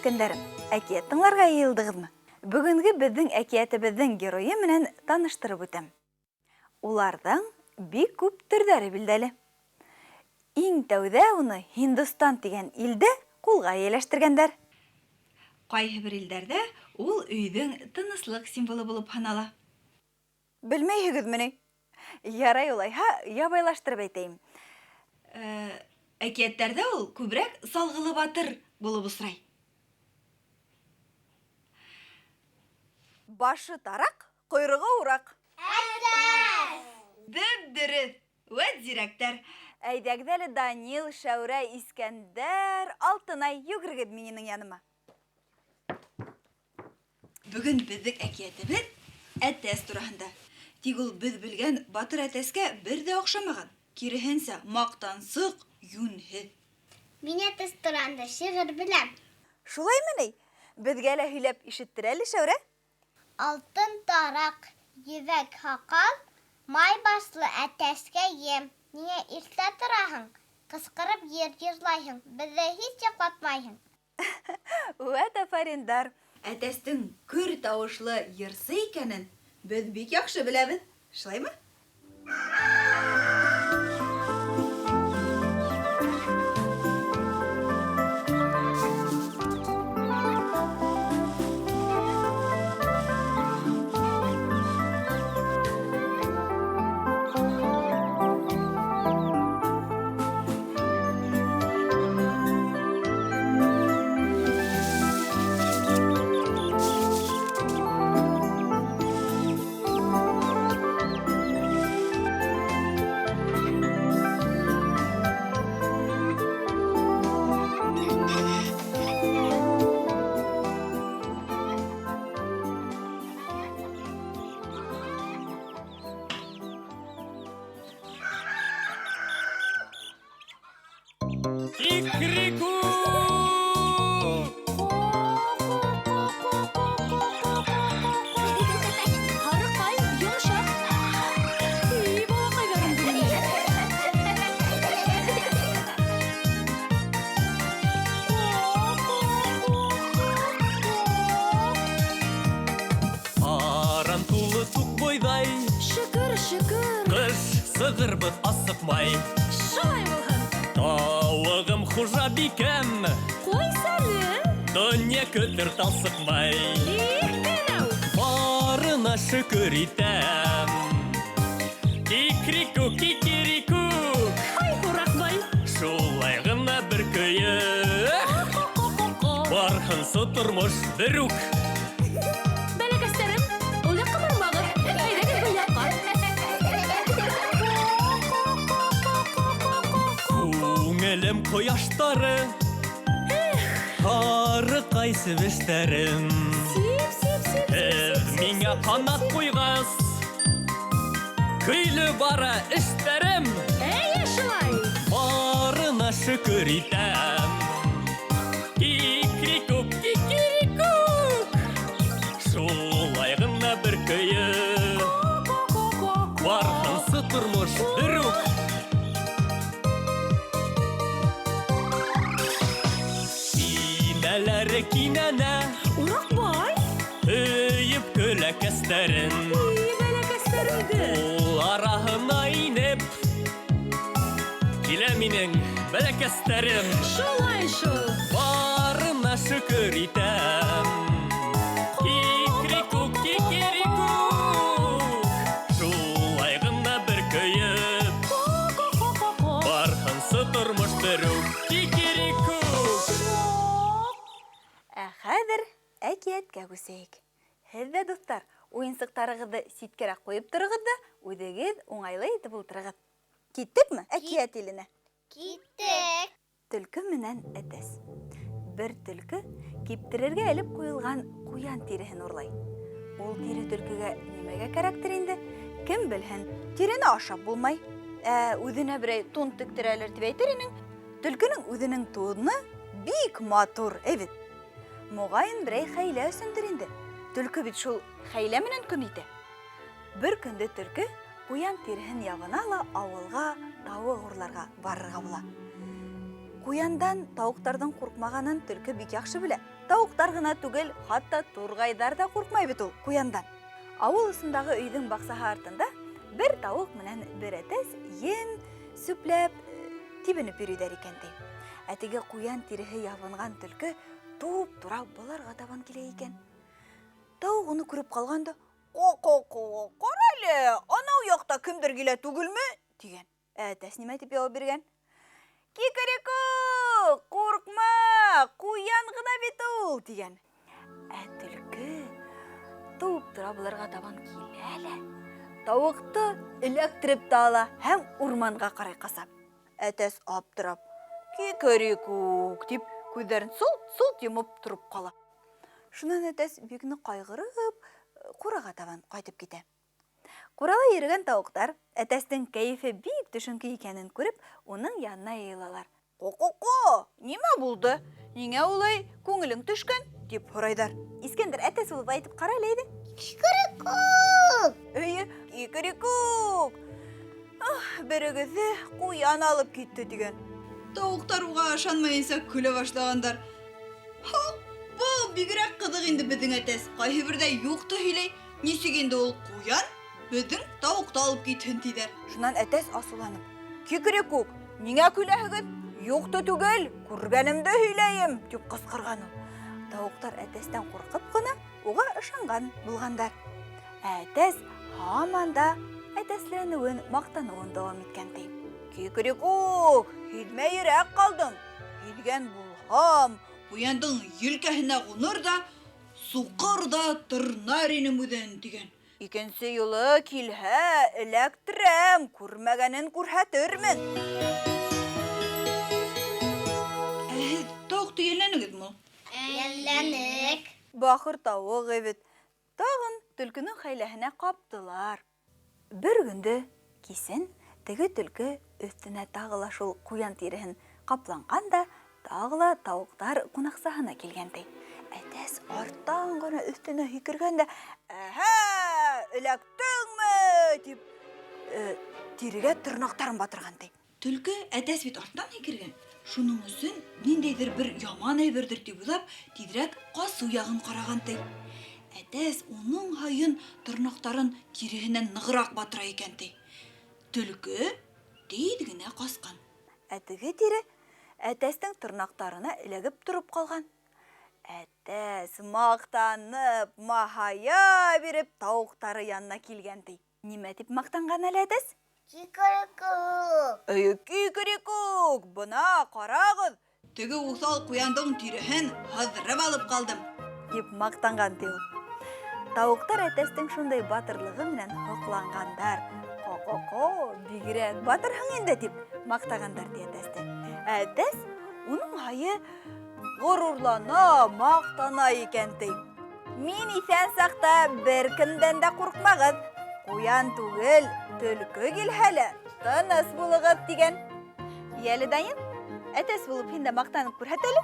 көндәрем, әкият тыңларга йыелдыгызмы? Бүгенге безнең әкиятебезнең герое менән таныштырып үтәм. Уларның бик күп төрләре билдәле. Иң тәүдә уны Һиндстан дигән илдә кулга ияләштергәннәр. Кайһы бер илдәрдә ул өйдең тыныслык символы булып һанала. Белмәйһегезмени? Ярай улайһа, ябайлаштырып әйтәйем. Әкияттәрдә ул күбрәк салгылы батыр булып осрай. Башы тарак, койрыгы урак. Дөп-дөрес. Вәт зирәктәр. Әйдәгез әле Данил, Шәүрә, Искәндәр, Алтынай, йөгрегез минең яныма. Бүген безнең әкиятебез әтәс турында. Тик ул без белгән батыр әтәскә бер дә охшамаган. Кирехенсә, мактансык, юнһез. Мин әтәс турында шигырь беләм. Шулаймыни? Безгә лә һөйләп ишеттер әле, Шәүрә. Алтын тарак, йөзәк хакал, май башлы әтәскә ем. Ниңә иртә тораһың? Кычкырып йырлайһың, бездә һич яклатмайһың. Вәт афариндар. Әтәстең күр тавышлы йырсы икәнен без бик яхшы беләбез. Шулаймы? Кикрику! Харыкай, йомшак. Балакай бәрем бүген. Аран тулы тук бойдай, Шөкер, шөкер. кыш сығырбыз асықмай. Шулай булһын. Тауығым хужа бикәм, Кой сәле. дөнья көтер талсықмай. Иртәнәү. Барына шүкір итәм. Кикрику, кикирику, Ай, уракбай. шулай гына бір көйі. Бархынсы тормыш бір үк. Бәләкәстәрем, ул якка бармагыз. Әйдәгез бу якка. Күңелем кояштары, ары кайсы бештәрем. Сип. Һез миңа канат куйгас, көйле бара эштәрем. Әйе, шулай. Барына шүкір итәм. Кикрику, кикирику, шулай гына бір көйі. Бархынсы тормыш бір үк. Кинәләре кинәнә, Уракбай. өйіп көләкәстәрен. Бәләкәстәреңде. Ул араһына инеп, килә минең бәләкәстәрем. Шулай шул. Барына шүкір итәм. Кикрику, кикирику, шулай гына бір көйіп. Бархынсы тормыш бір үк. Кикирику. Хәзер әкияткә күсәйек. Һез дә, дуслар, уенсыктарыгызды ситкәрәк куеп торыгыз да, үҙегеҙ уңайлы итеп ултырыгыз. Киттекме әкият иленә? Киттек. Төлкө менән әтәс. Бер төлкө киптерергә элеп куйылган куян тиреһен урлай. Ул тире төлкөгә нимәгә кәрәктер инде? Кем белһен? Тирене ашап булмай. Үҙенә берәй тун тектерәлер дип әйтер инең. Төлкөнөң үҙенең туны бик матур, әйбет. Моғайын берәй хәйлә өсөндөр инде. Төлкө бит шул хәйлә менән көн итә. Бер көндө төлкө куян тиреһен ябына ла ауылға тауык урларға барырға була. Куяндан тауықтардан куркмаганын төлкө бик яхшы белә. Тауықтар гына түгел, хатта тургайдар да куркмай бит ул куяндан. Авыл ысындагы өйдүн баксаһы артында бер тауык менән бер әтәс ем сүпләп тибенеп йөриләр икән ди. Теге куян тиреһе ябынган төлкө туп-тура буларга табан килә икән. Тауык уны күреп калганда, «Ко-ко-ко, карале, анау якта кемдер килә түгелме?» дигән. Әтәс нимә дип җавап биргән? «Кикереку, куркма, куян гына бит ул!» дигән. Төлкө туп-тура буларга табан килә лә, тауыкты эләктереп тә ала һәм урманга карай каса. Әтәс аптырап, «Кикереку!» дип күҙҙәрен султ-султ йомоп тороп кала. Шунан әтәс бик ныҡ ҡайғырып, ҡурага табан ҡайтып китә. Ҡурала йөрөгән тауыҡтар, әтәстең кәйефе бик төшөнкө икәнен күреп, уның янына йыйылалар. «Ко-ко-ко, нимә булды? Ниңә улай күңелең төшкән?» дип һорайҙар. Искәндәр әтәс булып әйтеп ҡара әле иде. Кикереку! Өйө, кикереку! Берегеҙҙе ҡуян алып китте дигән. Тауыҡтар уға ышанмайынса көлә башлағандар. Был бигерәк ҡыҙыҡ инде беҙҙең әтәс. Ҡайһы берҙә юҡты һөйләй. Нисек инде ул ҡуян беҙҙең тауыҡты алып китһен тиҙәр. Шунан әтәс асыуланып, «Кикереку, ниңә көләһегеҙ? Юҡты түгел, күргәнемде һөйләйем!» дип ҡысҡырған ул. Тауыҡтар әтәстән ҡурҡып ҡына уға ышанған булғандар. Әтәс һаман да әтәсләнеүен, маҡтаныуын дауам иткән ти. «Кикереку, һиҙмәйерәк ҡалдың. Һиҙгән булһам, ҡуяндың елкәһенә ҡуныр да, суҡыр да тырнар инем үҙен» тигән. «Икенсе юлы килһә, эләктерәм, күрмәгәнен күрһәтермен». Һеҙ тауыҡты йәлләнегеҙме? Йәлләнек. Бахыр тауыҡ бит. Тағын төлкөнөң хәйләһенә ҡаптылар. Бер көндө кисен теге төлкө өҫтөнә тағы ла шул ҡуян тиреһен ҡапланған да, тағы ла тауыҡтар ҡунаҡсаһына килгән ти. Әтәс арттан ғына өҫтөнә һикергән дә, «Әһә, эләктеңме?» дип тирегә тырнаҡтарын батырған ти. Төлкө әтәс бит арттан һикергән. Шуның өсөн ниндәйҙер бер яман әйберҙер дип уйлап, тиҙерәк ҡасыу яғын ҡараған ти. Әтәс уның һайын тырнаҡтарын тиреһенән нығыраҡ батыра икән ти. Төлкө тиҙ генә ҡасҡан. Теге тире әтәстең тырнаҡтарына эләгеп тороп ҡалған. Әтәс маҡтанып, маһая биреп тауыҡтары янына килгән ти. Нимә тип маҡтанған әле әтәс? Кикереку! Кикереку, бына ҡарағыҙ, теге уҫал ҡуяндың тиреһен һыҙырып алып ҡалдым дип маҡтанған ти ул. Тауыҡтар әтәстең шундай батырлығы менән һоҡланғандар. «Ко-ко-ко, бигерәк батырһың инде» дип маҡтағандар ти әтәсте. Әтәс уның һайы ғорурлана, маҡтана икән ти. «Мин иҫән саҡта бер кемдән дә ҡурҡмағыҙ. Ҡуян түгел, төлкө килһә лә, тыныс булығыҙ» тигән. Йәле дайын, әтәс булып һин дә маҡтанып күрһәт әле.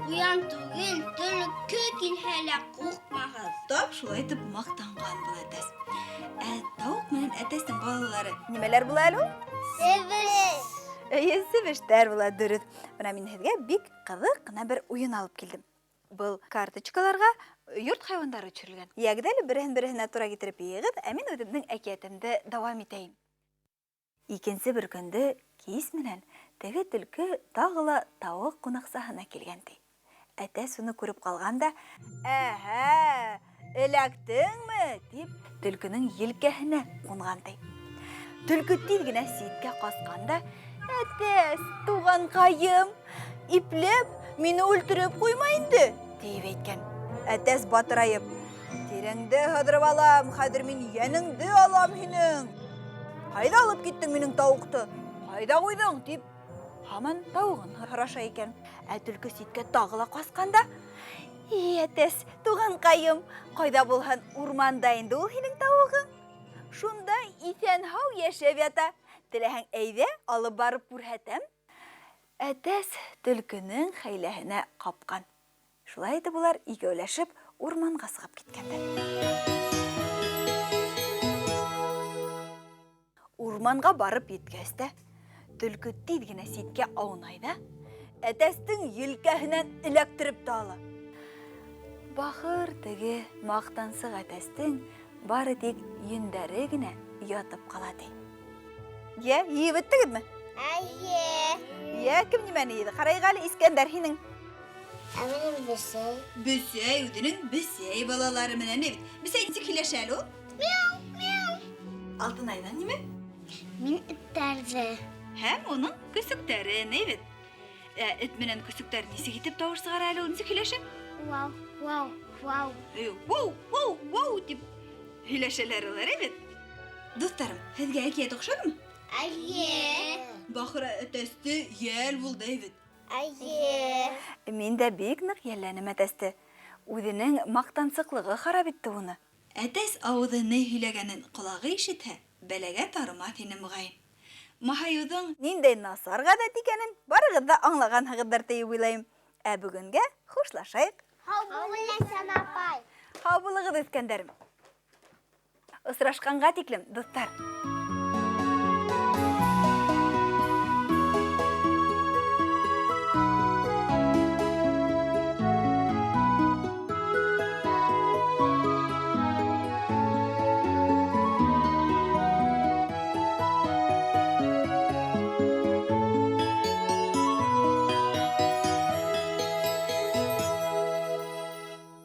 Ҡуян түгел, төлкө килһә лә ҡурҡмағыҙ. Тап шулай итеп маҡтанған был әтәс. Тауыҡ менән әтәстең балалары нимәләр була әле ул? Себеш! Себештәр була, дөрөҫ. Бына мин һеҙгә бик ҡыҙыҡ ҡына бер уйын алып килдем. Был карточкаларға йорт хайуандары төшөрөлгән. Ягъни әле береһен-береһенә тура китереп йыйығыҙ, ә мин үҙемдең әкиәтемде дауам итәйем. Икенсе бер көндө кис менән теге төлкө тағы ла тауыҡ ҡунаҡсаһына килгән ти. Әтәс уны күреп ҡалғанда, «Әһә, эләктеңме?» дип төлкөнөң елкәһенә ҡунған ти. Төлкө тиҙ генә ситкә ҡасҡанда, «Әтәс, туғанҡайым, ипләп, мине үлтереп ҡуйма инде» дип әйткән. Әтәс батырайып, «Тиреңде һыҙырып алам, хәҙер мин йәнеңде алам һинең. Ҡайҙа алып киттең минең тауыҡты? Ҡайҙа ҡуйҙың?» дип һаман тауығын һораша икән. Төлкө ситкә тағы ла ҡасҡанда, «Әтәс, туғанҡайым, ҡайҙа булһын, урманда инде ул һинең тауығың. Шунда иҫән-һау йәшәп ята. Теләһәң әйҙә, алып барып күрһәтәм». Әтәс төлкөнөң хәйләһенә ҡапҡан. Шулай итеп улар икәүләшеп урманға сығып киткәндәр. Урманға барып еткәс тә, төлкө тиҙ генә ситкә аунай ҙа, әтәстің елкәһенән эләктереп талы. Бахыр теге мақтансық әтәстің бары тек йөндәре генә ятып кала ди. Я, йыйып беттегезме? Әйе. Я, кем нимәне йыйды? Карайгалы Искәндәр һинең. Әминем бесей. Бесәй үденең бесәй балалары менән бит. Бесәй ничек һөйләшә әле ул? Мяу, мяу. Алтынайдан нимә? Мин эттәрҙе. Һәм уның көсөктәре бит. Эт менән көсөктәр нисек итеп тауыш сыгара әле ул нисек һөйләшә? Вау, вау, вау. Вау, вау, вау дип һөйләшәләр улар бит. Дусларым, һеҙгә әкиәт оҡшадымы? Әйе. Бахыр әтәсте йәл булды бит. Әйе. Мин дә бик ныҡ йәлләнем әтәсте. Үҙенең маҡтансыҡлығы харап итте уны. Әтәс ауыҙыны һөйләгәнен ҡолағы ишетһә, бәләгә тарымаҫ ине моғайын. Маһайыуҙың ниндәй насар ғәҙәт икәнен барығыҙ ҙа аңлағанһығыҙҙыр тип уйлайым. Ә бөгөнгә хушлашайыҡ. Һау буласын, апай. Һау булығыҙ, Искәндәрем. Осрашҡанға тиклем, дуҫтар.